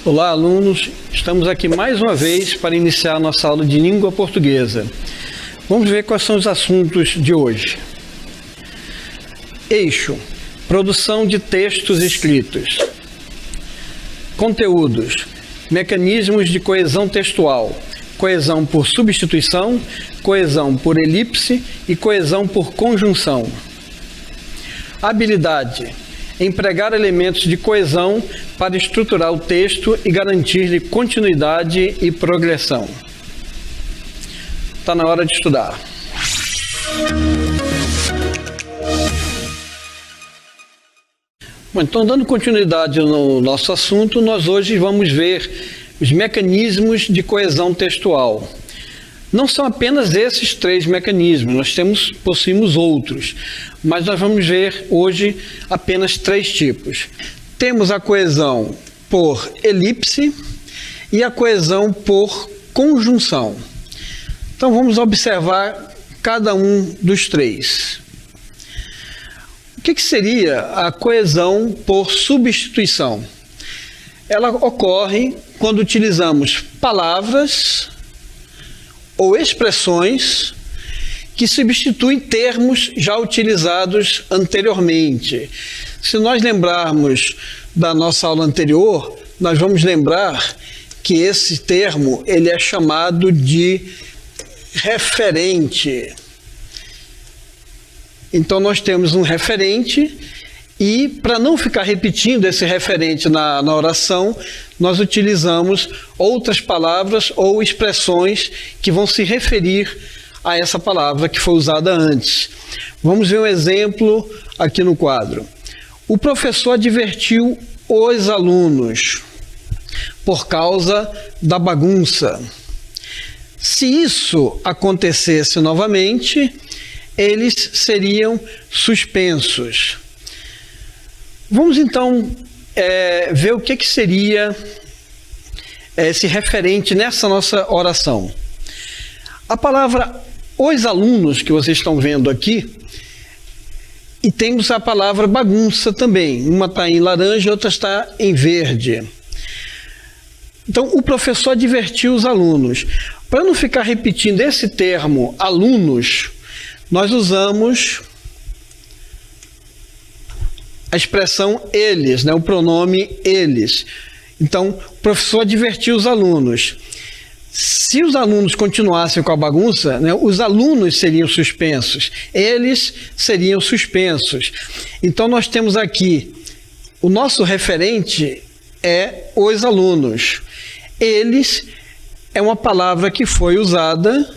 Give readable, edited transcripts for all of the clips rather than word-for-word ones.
Olá, alunos! Estamos aqui mais uma vez para iniciar a nossa aula de língua portuguesa. Vamos ver quais são os assuntos de hoje. Eixo: produção de textos escritos. Conteúdos: mecanismos de coesão textual, coesão por substituição, coesão por elipse e coesão por conjunção. Habilidade: empregar elementos de coesão para estruturar o texto e garantir-lhe continuidade e progressão. Está na hora de estudar. Bom, então, dando continuidade no nosso assunto, nós hoje vamos ver os mecanismos de coesão textual. Não são apenas esses três mecanismos, nós possuímos outros, mas nós vamos ver hoje apenas três tipos. Temos a coesão por elipse e a coesão por conjunção. Então vamos observar cada um dos três. O que seria a coesão por substituição? Ela ocorre quando utilizamos palavras ou expressões que substituem termos já utilizados anteriormente. Se nós lembrarmos da nossa aula anterior, nós vamos lembrar que esse termo ele é chamado de referente. Então nós temos um referente e, para não ficar repetindo esse referente na oração, nós utilizamos outras palavras ou expressões que vão se referir a essa palavra que foi usada antes. Vamos ver um exemplo aqui no quadro. O professor advertiu os alunos por causa da bagunça. Se isso acontecesse novamente, eles seriam suspensos. Vamos então ver o que seria esse referente nessa nossa oração. A palavra os alunos, que vocês estão vendo aqui, e temos a palavra bagunça também. Uma está em laranja e outra está em verde. Então, o professor advertiu os alunos. Para não ficar repetindo esse termo alunos, nós usamos a expressão eles, o pronome eles. Então, o professor advertiu os alunos. Se os alunos continuassem com a bagunça, os alunos seriam suspensos, eles seriam suspensos. Então, nós temos aqui, o nosso referente é os alunos. Eles é uma palavra que foi usada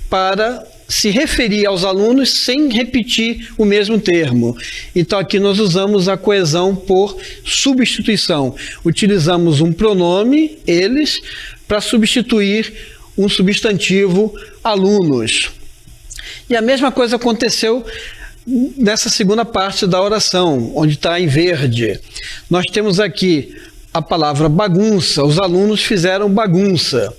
para se referir aos alunos sem repetir o mesmo termo. Então, aqui nós usamos a coesão por substituição. Utilizamos um pronome, eles, para substituir um substantivo, alunos. E a mesma coisa aconteceu nessa segunda parte da oração, onde está em verde. Nós temos aqui a palavra bagunça, os alunos fizeram bagunça.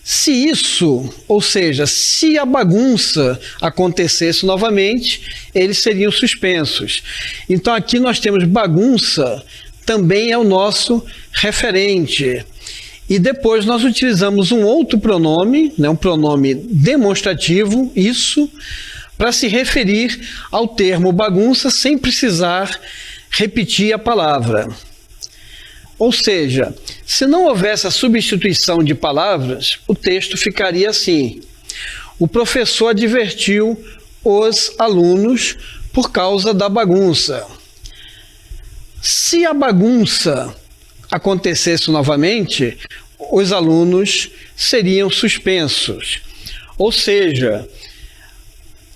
Se isso, ou seja, se a bagunça acontecesse novamente, eles seriam suspensos. Então aqui nós temos bagunça, também é o nosso referente. E depois nós utilizamos um outro pronome, um pronome demonstrativo, isso, para se referir ao termo bagunça sem precisar repetir a palavra. Ou seja, se não houvesse a substituição de palavras, o texto ficaria assim: o professor advertiu os alunos por causa da bagunça. Se a bagunça acontecesse novamente, os alunos seriam suspensos. Ou seja,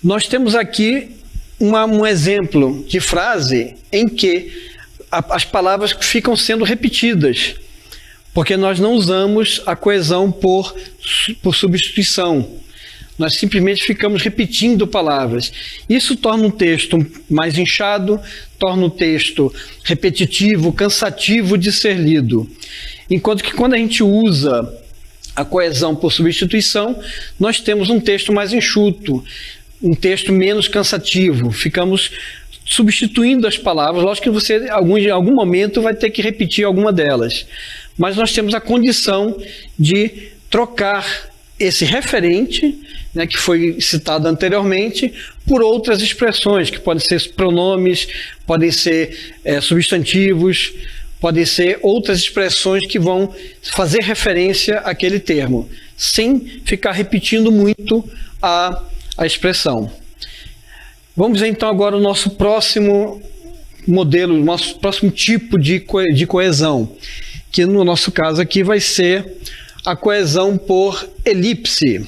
nós temos aqui um exemplo de frase em que as palavras ficam sendo repetidas, porque nós não usamos a coesão por substituição. Nós simplesmente ficamos repetindo palavras. Isso torna um texto mais inchado, torna o texto repetitivo, cansativo de ser lido. Enquanto que quando a gente usa a coesão por substituição, nós temos um texto mais enxuto, um texto menos cansativo. Ficamos substituindo as palavras. Lógico que você, em algum momento, vai ter que repetir alguma delas. mas nós temos a condição de trocar esse referente, né, que foi citado anteriormente, por outras expressões, que podem ser pronomes, podem ser substantivos, podem ser outras expressões que vão fazer referência àquele termo, sem ficar repetindo muito a expressão. Vamos ver então agora o nosso próximo modelo, o nosso próximo tipo de coesão, que no nosso caso aqui vai ser a coesão por elipse.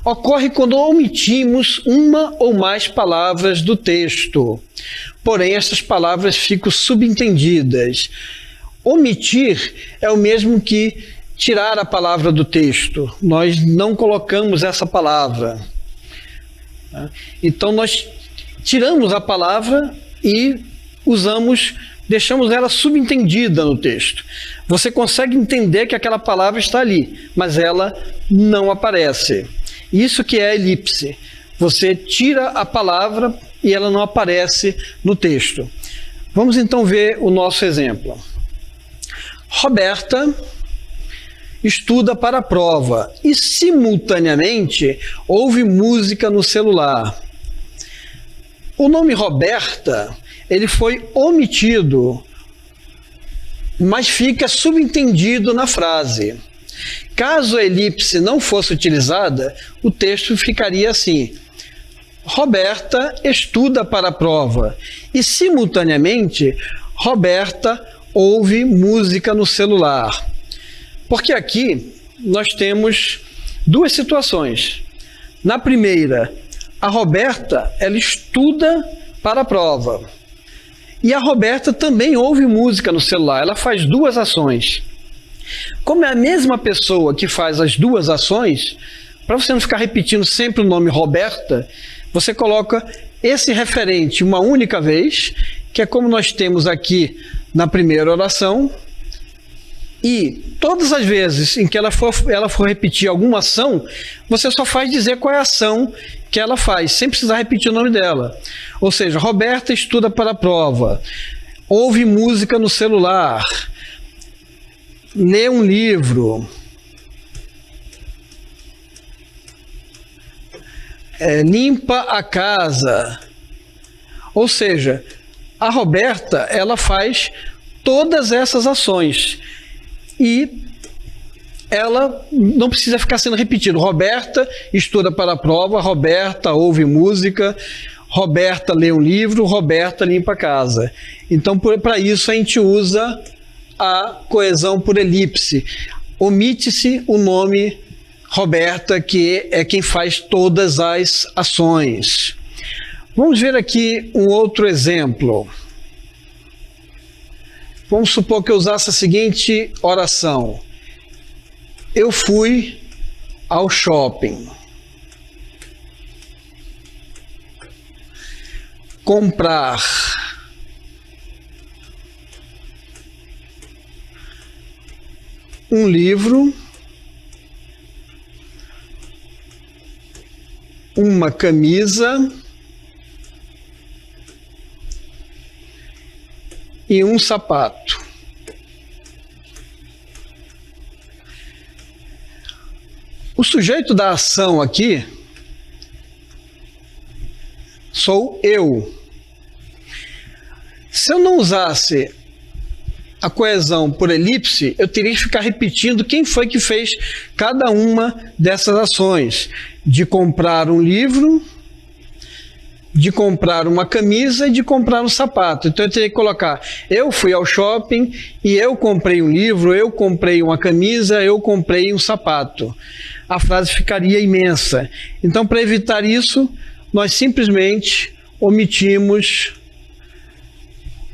Ocorre quando omitimos uma ou mais palavras do texto, porém essas palavras ficam subentendidas. Omitir é o mesmo que tirar a palavra do texto. Nós não colocamos essa palavra. Então nós tiramos a palavra e deixamos ela subentendida no texto. Você consegue entender que aquela palavra está ali, mas ela não aparece. Isso que é elipse. Você tira a palavra e ela não aparece no texto. Vamos então ver o nosso exemplo. Roberta estuda para a prova e simultaneamente ouve música no celular. O nome Roberta, ele foi omitido, mas fica subentendido na frase. Caso a elipse não fosse utilizada, o texto ficaria assim: Roberta estuda para a prova e, simultaneamente, Roberta ouve música no celular. Porque aqui nós temos duas situações. Na primeira, a Roberta, ela estuda para a prova. E a Roberta também ouve música no celular. Ela faz duas ações. Como é a mesma pessoa que faz as duas ações, para você não ficar repetindo sempre o nome Roberta, você coloca esse referente uma única vez, que é como nós temos aqui na primeira oração, e todas as vezes em que ela for repetir alguma ação, você só faz dizer qual é a ação que ela faz, sem precisar repetir o nome dela. Ou seja, Roberta estuda para a prova, ouve música no celular, lê um livro, limpa a casa. Ou seja, a Roberta, ela faz todas essas ações e ela não precisa ficar sendo repetido. Roberta estuda para a prova, Roberta ouve música, Roberta lê um livro, Roberta limpa a casa. Então, para isso a gente usa a coesão por elipse. Omite-se o nome Roberta, que é quem faz todas as ações. Vamos ver aqui um outro exemplo. Vamos supor que eu usasse a seguinte oração: eu fui ao shopping comprar um livro, uma camisa e um sapato. O sujeito da ação aqui sou eu. Se eu não usasse a coesão por elipse, eu teria que ficar repetindo quem foi que fez cada uma dessas ações: de comprar um livro, de comprar uma camisa e de comprar um sapato. Então eu teria que colocar: eu fui ao shopping e eu comprei um livro, eu comprei uma camisa, eu comprei um sapato. A frase ficaria imensa. Então, para evitar isso, nós simplesmente omitimos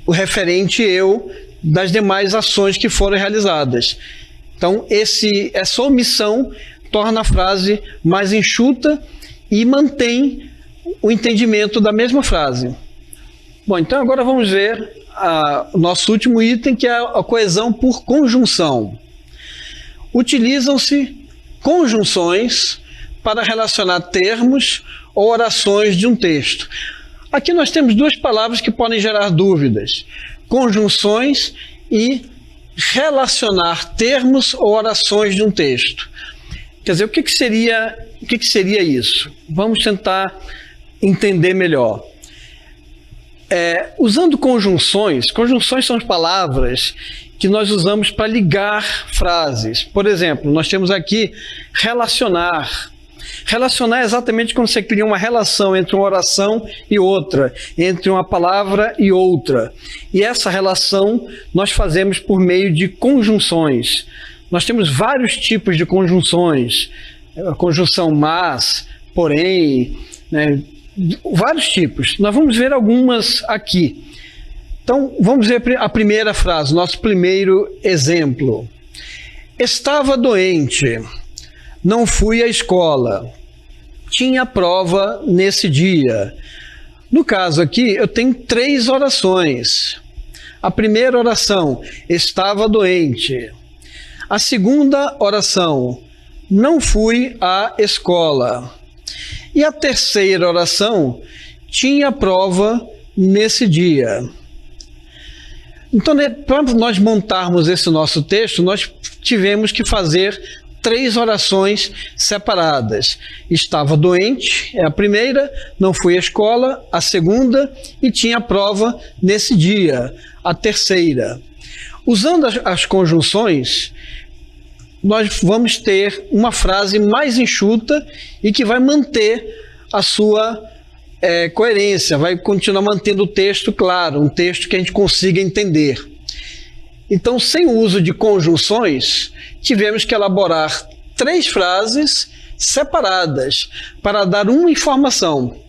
o referente eu das demais ações que foram realizadas. Então, essa omissão torna a frase mais enxuta e mantém o entendimento da mesma frase. Bom, então agora vamos ver o nosso último item, que é a coesão por conjunção. Utilizam-se conjunções para relacionar termos ou orações de um texto. Aqui nós temos duas palavras que podem gerar dúvidas: conjunções e relacionar termos ou orações de um texto. Quer dizer, o que seria isso? Vamos tentar entender melhor. Usando conjunções são as palavras que nós usamos para ligar frases. Por exemplo, nós temos aqui relacionar. Relacionar é exatamente quando você cria uma relação entre uma oração e outra, entre uma palavra e outra. E essa relação nós fazemos por meio de conjunções. Nós temos vários tipos de conjunções. A conjunção mas, porém, né? Vários tipos. Nós vamos ver algumas aqui. Então, vamos ver a primeira frase, nosso primeiro exemplo. Estava doente, não fui à escola, tinha prova nesse dia. No caso aqui, eu tenho 3 orações. A primeira oração, estava doente. A segunda oração, não fui à escola. E a terceira oração, tinha prova nesse dia. Então, para nós montarmos esse nosso texto, nós tivemos que fazer 3 orações separadas. Estava doente, é a primeira, não fui à escola, a segunda, e tinha prova nesse dia, a terceira. Usando as conjunções, nós vamos ter uma frase mais enxuta e que vai manter a sua coerência, vai continuar mantendo o texto claro, um texto que a gente consiga entender. Então, sem o uso de conjunções, tivemos que elaborar 3 frases separadas para dar uma informação.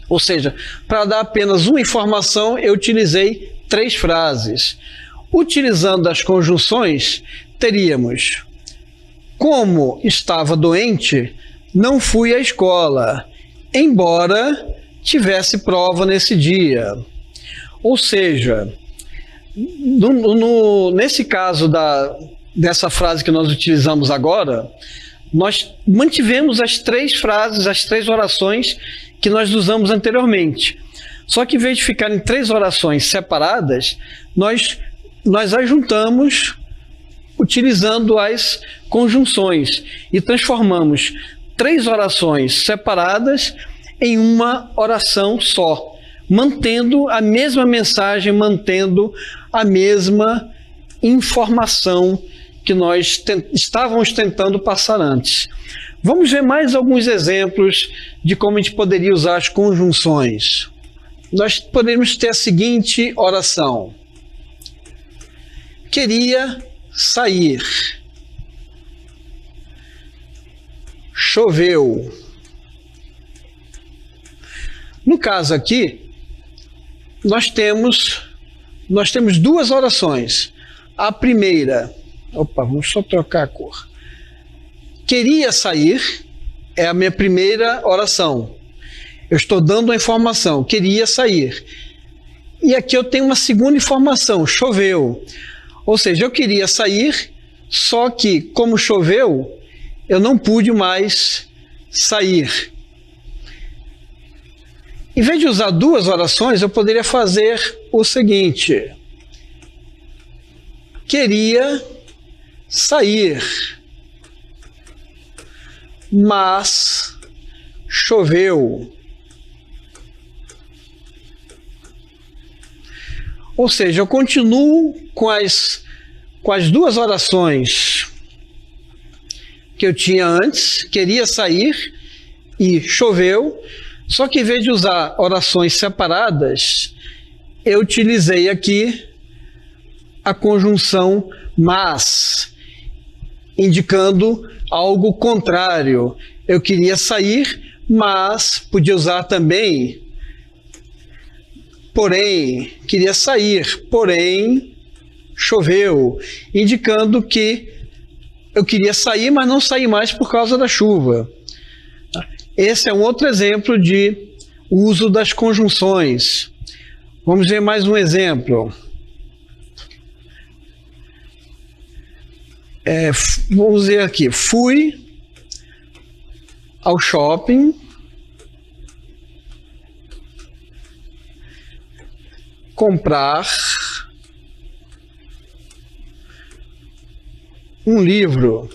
Ou seja, para dar apenas uma informação, eu utilizei 3 frases. Utilizando as conjunções, teríamos: como estava doente, não fui à escola, embora tivesse prova nesse dia. Ou seja, nesse caso dessa frase que nós utilizamos agora, nós mantivemos as 3 frases, as 3 orações que nós usamos anteriormente. Só que em vez de ficarem 3 orações separadas, nós ajuntamos utilizando as conjunções e transformamos 3 orações separadas em uma oração só, mantendo a mesma mensagem, mantendo a mesma informação que nós estávamos tentando passar antes. Vamos ver mais alguns exemplos de como a gente poderia usar as conjunções. Nós poderíamos ter a seguinte oração: queria sair, choveu. No caso aqui, nós temos 2 orações. A primeira, vamos só trocar a cor. Queria sair é a minha primeira oração. Eu estou dando uma informação, queria sair. E aqui eu tenho uma segunda informação, choveu. Ou seja, eu queria sair, só que como choveu, eu não pude mais sair. Em vez de usar 2 orações, eu poderia fazer o seguinte: queria sair, mas choveu. Ou seja, eu continuo com as 2 orações que eu tinha antes, queria sair e choveu, só que em vez de usar orações separadas, eu utilizei aqui a conjunção mas, indicando algo contrário. Eu queria sair, mas podia usar também porém, queria sair, porém choveu, indicando que eu queria sair, mas não saí mais por causa da chuva. Esse é um outro exemplo de uso das conjunções. Vamos ver mais um exemplo. Vamos ver aqui. Fui ao shopping comprar um livro,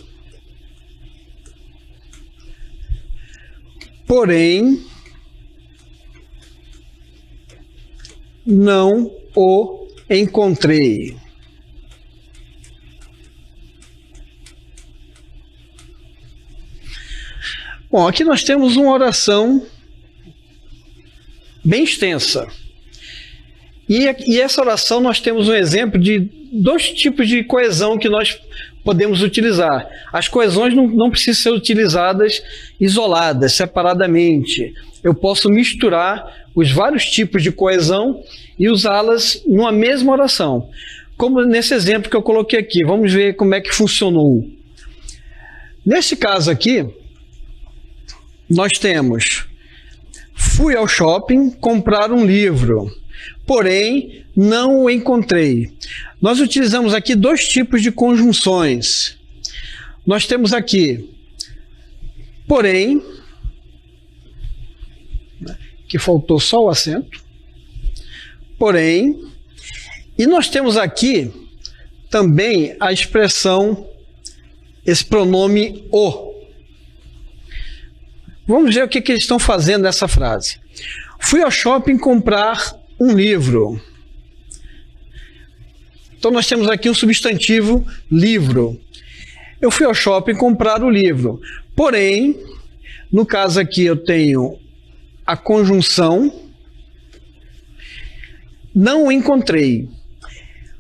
porém não o encontrei. Bom, aqui nós temos uma oração bem extensa. E essa oração nós temos um exemplo de dois tipos de coesão que nós podemos utilizar. As coesões não precisam ser utilizadas isoladas, separadamente. Eu posso misturar os vários tipos de coesão e usá-las numa mesma oração. Como nesse exemplo que eu coloquei aqui. Vamos ver como é que funcionou. Nesse caso aqui, nós temos: fui ao shopping comprar um livro, porém não o encontrei. Nós utilizamos aqui dois tipos de conjunções. Nós temos aqui porém, que faltou só o acento, porém, e nós temos aqui também a expressão, esse pronome o. Vamos ver o que eles estão fazendo nessa frase. Fui ao shopping comprar um livro. Então nós temos aqui um substantivo livro. Eu fui ao shopping comprar o livro. Porém, no caso aqui eu tenho a conjunção não o encontrei.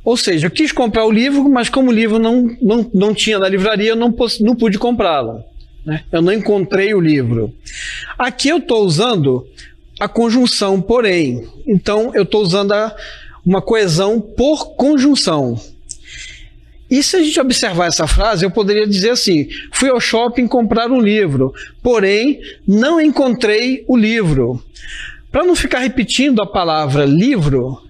Ou seja, eu quis comprar o livro, mas como o livro não tinha na livraria, eu não pude comprá-lo. Eu não encontrei o livro. Aqui eu estou usando a conjunção porém. Então, eu estou usando uma coesão por conjunção. E se a gente observar essa frase, eu poderia dizer assim: fui ao shopping comprar um livro, porém não encontrei o livro. Para não ficar repetindo a palavra livro,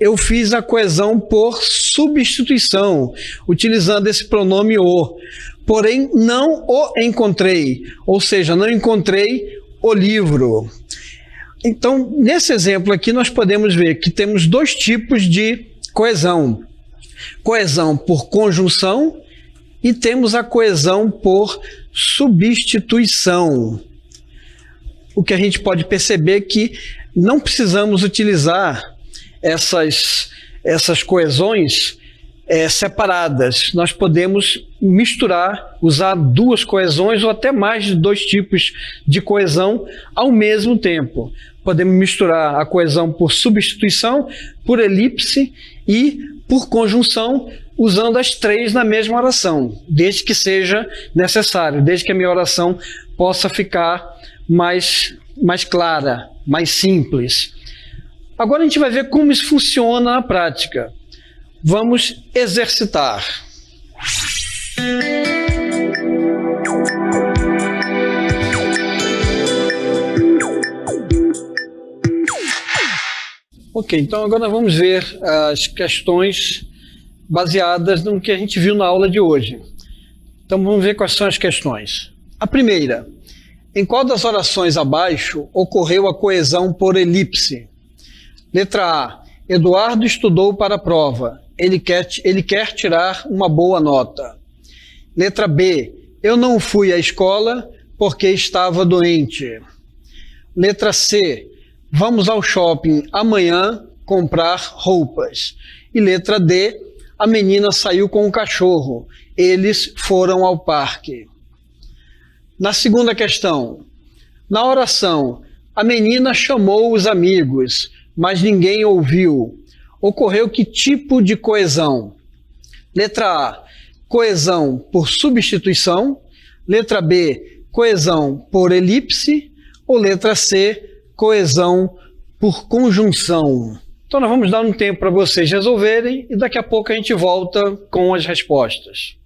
eu fiz a coesão por substituição, utilizando esse pronome o. Porém, não o encontrei, ou seja, não encontrei o livro. Então, nesse exemplo aqui, nós podemos ver que temos dois tipos de coesão. Coesão por conjunção e temos a coesão por substituição. O que a gente pode perceber é que não precisamos utilizar essas coesões separadas. Nós podemos misturar, usar duas coesões ou até mais de dois tipos de coesão ao mesmo tempo. Podemos misturar a coesão por substituição, por elipse e por conjunção, usando as três na mesma oração, desde que seja necessário, desde que a minha oração possa ficar mais clara, mais simples. Agora a gente vai ver como isso funciona na prática. Vamos exercitar. Ok, então agora vamos ver as questões baseadas no que a gente viu na aula de hoje. Então vamos ver quais são as questões. A primeira: em qual das orações abaixo ocorreu a coesão por elipse? Letra A: Eduardo estudou para a prova. Ele quer tirar uma boa nota. Letra B: eu não fui à escola porque estava doente. Letra C: vamos ao shopping amanhã comprar roupas. E letra D: a menina saiu com o cachorro. Eles foram ao parque. Na segunda questão: na oração, a menina chamou os amigos, mas ninguém ouviu. Ocorreu que tipo de coesão? Letra A: coesão por substituição. Letra B: coesão por elipse. Ou letra C: coesão por conjunção. Então nós vamos dar um tempo para vocês resolverem e daqui a pouco a gente volta com as respostas.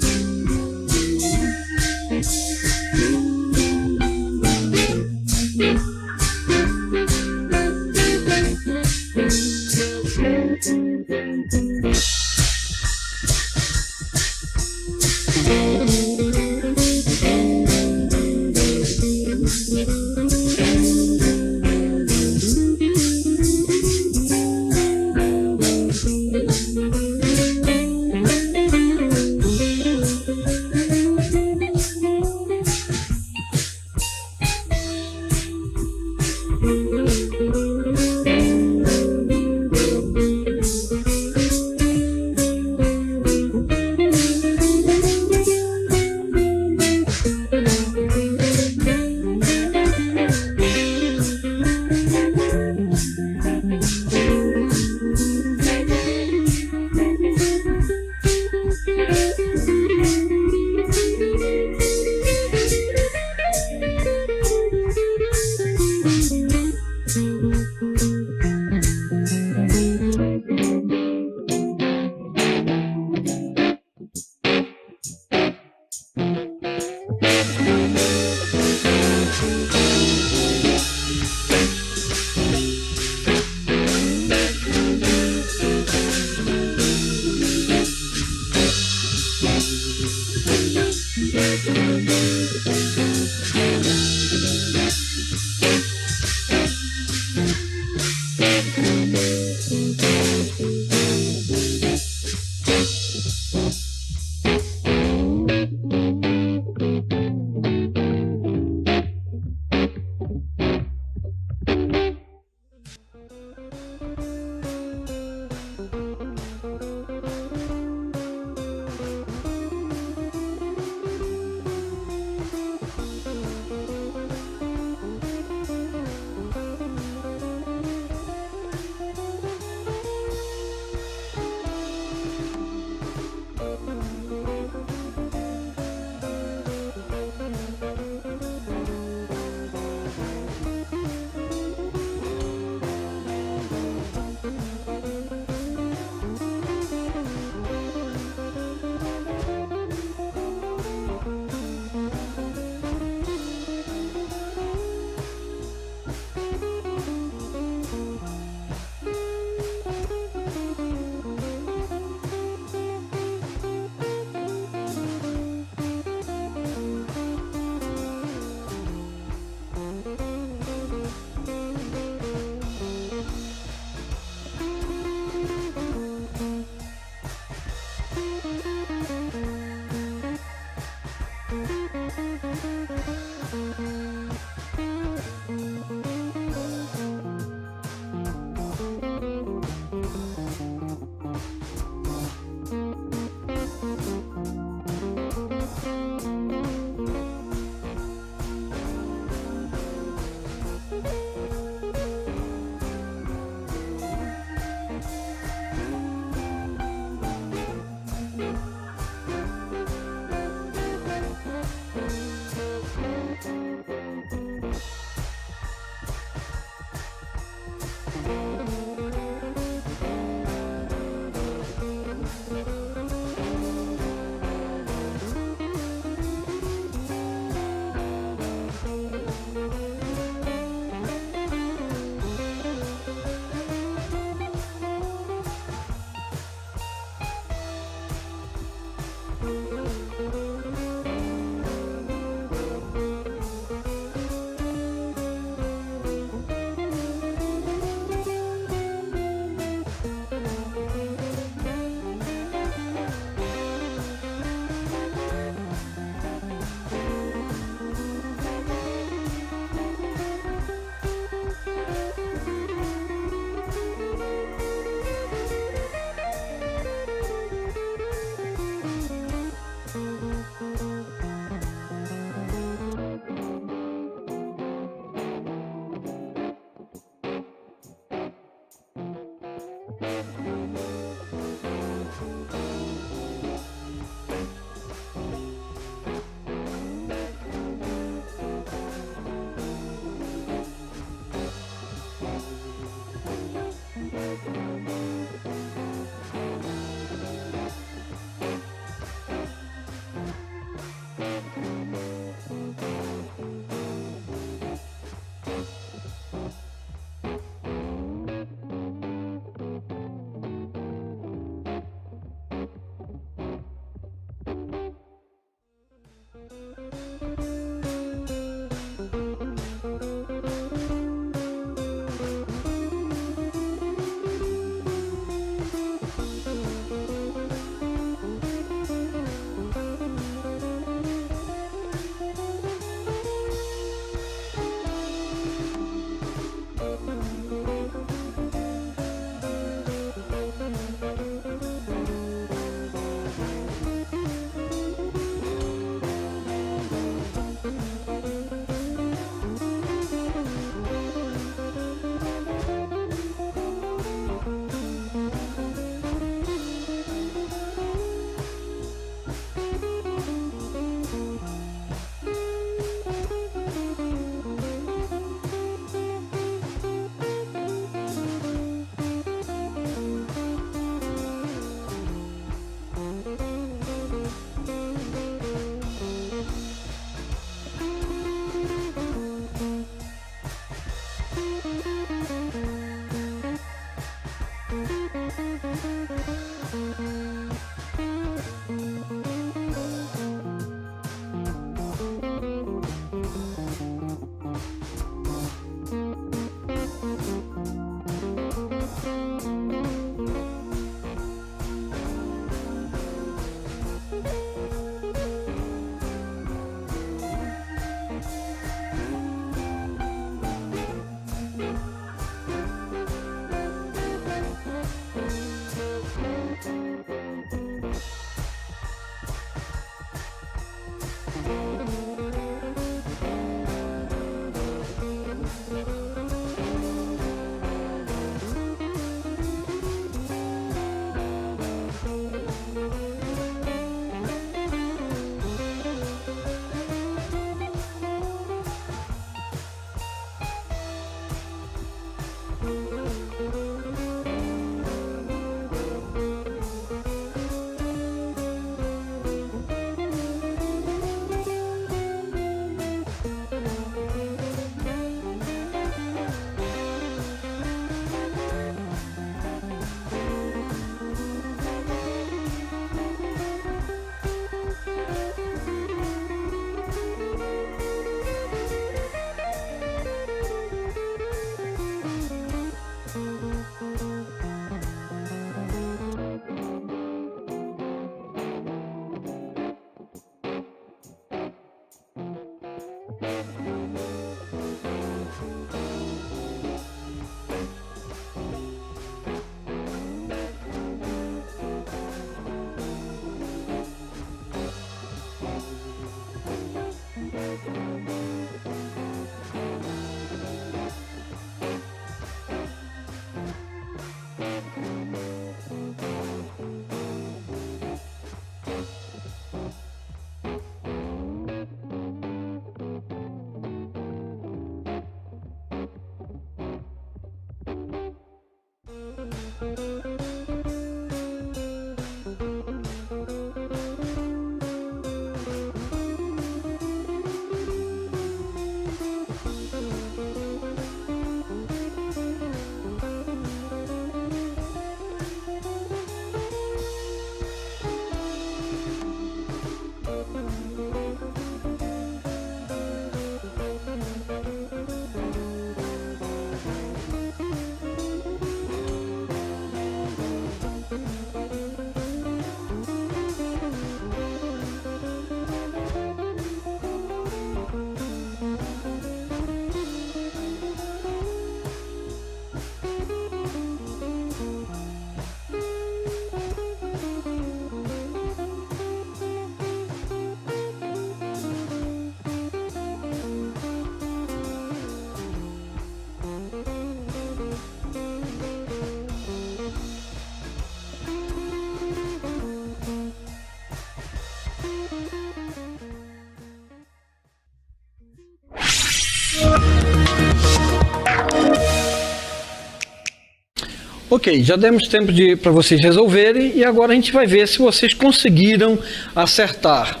Ok, já demos tempo para vocês resolverem e agora a gente vai ver se vocês conseguiram acertar.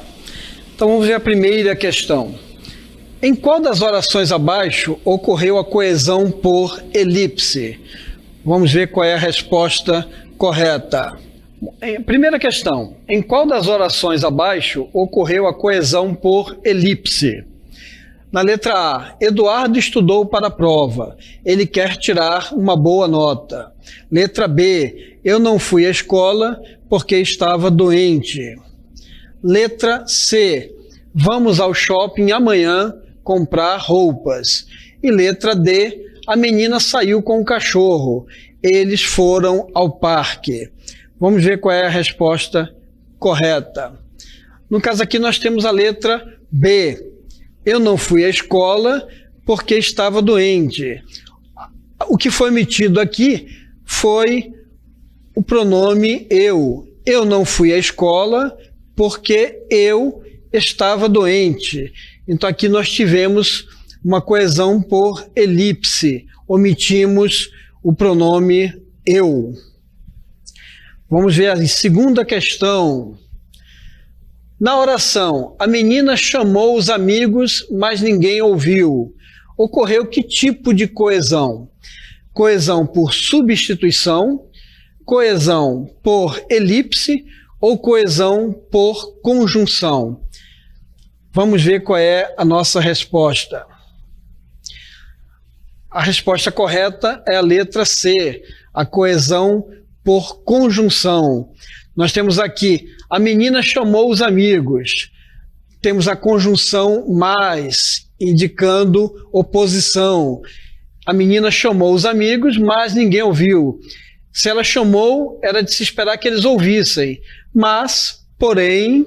Então vamos ver a primeira questão. Em qual das orações abaixo ocorreu a coesão por elipse? Vamos ver qual é a resposta correta. Primeira questão. Em qual das orações abaixo ocorreu a coesão por elipse? Na letra A, Eduardo estudou para a prova. Ele quer tirar uma boa nota. Letra B, eu não fui à escola porque estava doente. Letra C, vamos ao shopping amanhã comprar roupas. E letra D, a menina saiu com o cachorro. Eles foram ao parque. Vamos ver qual é a resposta correta. No caso aqui nós temos a letra B. Eu não fui à escola porque estava doente. O que foi omitido aqui foi o pronome eu. Eu não fui à escola porque eu estava doente. Então aqui nós tivemos uma coesão por elipse. Omitimos o pronome eu. Vamos ver a segunda questão. Na oração, a menina chamou os amigos, mas ninguém ouviu. Ocorreu que tipo de coesão? Coesão por substituição, coesão por elipse ou coesão por conjunção? Vamos ver qual é a nossa resposta. A resposta correta é a letra C, a coesão por conjunção. Nós temos aqui, a menina chamou os amigos. Temos a conjunção mais, indicando oposição. A menina chamou os amigos, mas ninguém ouviu. Se ela chamou, era de se esperar que eles ouvissem. Mas, porém,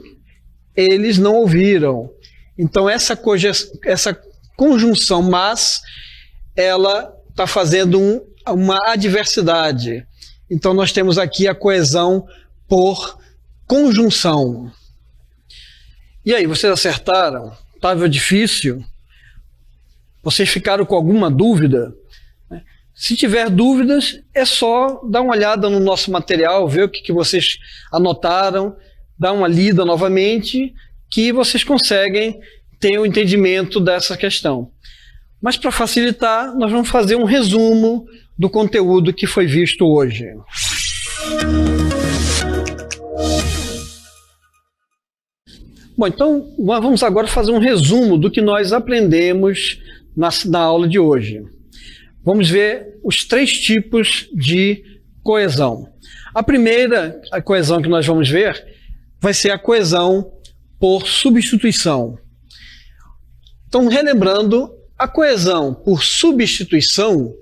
eles não ouviram. Então, essa conjunção mas, ela está fazendo uma adversidade. Então, nós temos aqui a coesão por conjunção. E aí, vocês acertaram? Estava difícil? Vocês ficaram com alguma dúvida? Se tiver dúvidas, é só dar uma olhada no nosso material, ver o que vocês anotaram, dar uma lida novamente, que vocês conseguem ter um entendimento dessa questão. Mas para facilitar, nós vamos fazer um resumo do conteúdo que foi visto hoje. Bom, então vamos agora fazer um resumo do que nós aprendemos na aula de hoje. Vamos ver os 3 tipos de coesão. A primeira coesão que nós vamos ver vai ser a coesão por substituição. Então, relembrando, a coesão por substituição,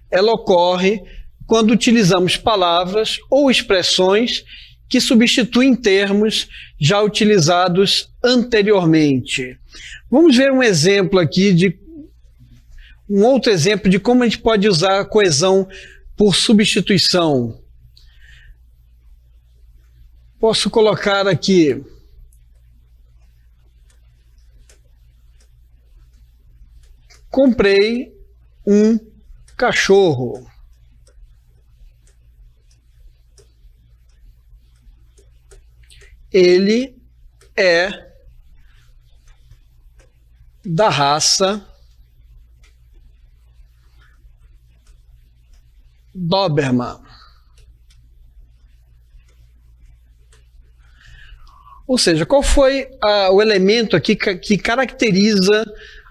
ela ocorre quando utilizamos palavras ou expressões que substituem termos já utilizados anteriormente. Vamos ver um exemplo aqui um outro exemplo de como a gente pode usar a coesão por substituição. Posso colocar aqui: comprei um cachorro. Ele é da raça Doberman. Ou seja, qual foi o elemento aqui que caracteriza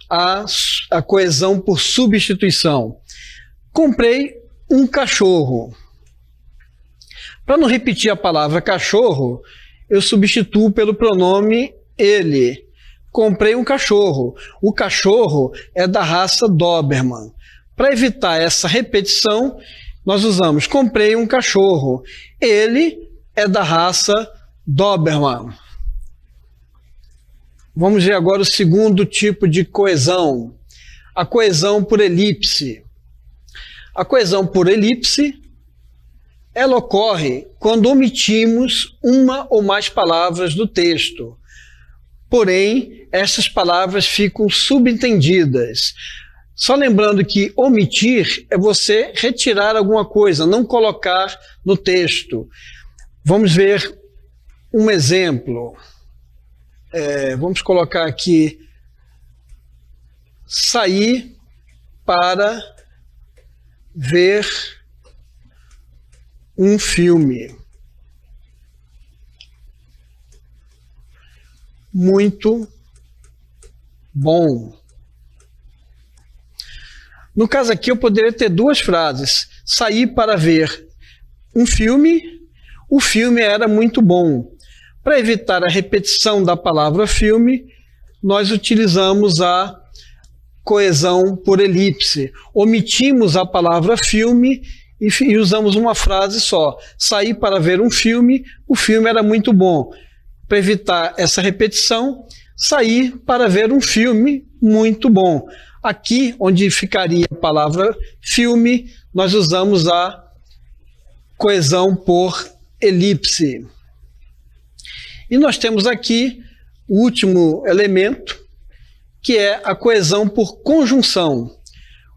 a coesão por substituição? Comprei um cachorro. Para não repetir a palavra cachorro, eu substituo pelo pronome ele. Comprei um cachorro. O cachorro é da raça Doberman. Para evitar essa repetição, nós usamos comprei um cachorro. Ele é da raça Doberman. Vamos ver agora o segundo tipo de coesão, a coesão por elipse. A coesão por elipse, ela ocorre quando omitimos uma ou mais palavras do texto. porém, essas palavras ficam subentendidas. Só lembrando que omitir é você retirar alguma coisa, não colocar no texto. Vamos ver um exemplo. Vamos colocar aqui, sair para ver um filme. Muito bom. No caso aqui, eu poderia ter duas frases. Saí para ver um filme, o filme era muito bom. Para evitar a repetição da palavra filme, nós utilizamos a coesão por elipse. Omitimos a palavra filme e usamos uma frase só. Saí para ver um filme, o filme era muito bom. Para evitar essa repetição, saí para ver um filme muito bom. Aqui, onde ficaria a palavra filme, nós usamos a coesão por elipse. E nós temos aqui o último elemento, que é a coesão por conjunção.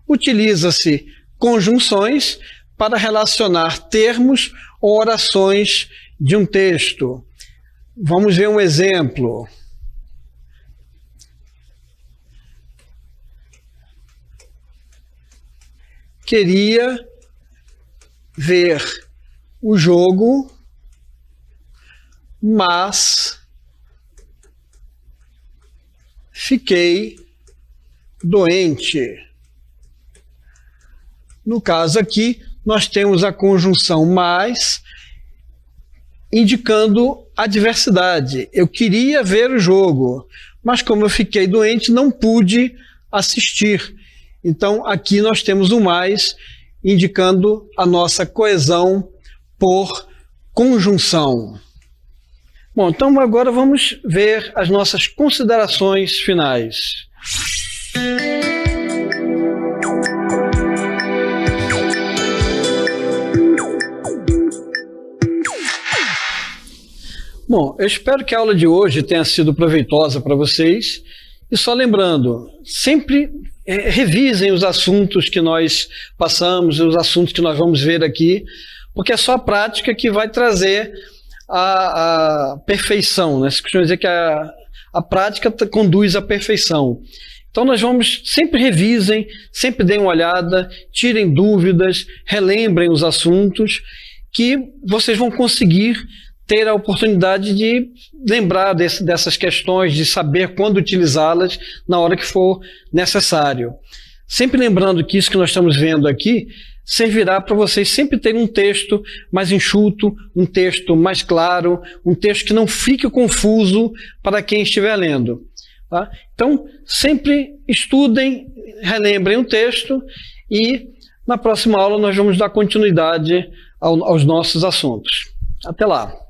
Utiliza-se conjunções para relacionar termos ou orações de um texto. Vamos ver um exemplo. Queria ver o jogo, mas fiquei doente. No caso aqui, nós temos a conjunção mais, indicando adversidade. Eu queria ver o jogo, mas como eu fiquei doente, não pude assistir. Então, aqui nós temos o mais, indicando a nossa coesão por conjunção. Bom, então agora vamos ver as nossas considerações finais. Bom, eu espero que a aula de hoje tenha sido proveitosa para vocês. E só lembrando, sempre revisem os assuntos que nós passamos, os assuntos que nós vamos ver aqui, porque é só a prática que vai trazer a perfeição, né? Se costuma dizer que a prática conduz à perfeição. Então nós vamos, sempre revisem, sempre deem uma olhada, tirem dúvidas, relembrem os assuntos, que vocês vão conseguir ter a oportunidade de lembrar dessas questões, de saber quando utilizá-las na hora que for necessário. Sempre lembrando que isso que nós estamos vendo aqui servirá para vocês sempre terem um texto mais enxuto, um texto mais claro, um texto que não fique confuso para quem estiver lendo. Tá? Então, sempre estudem, relembrem o texto e na próxima aula nós vamos dar continuidade aos nossos assuntos. Até lá!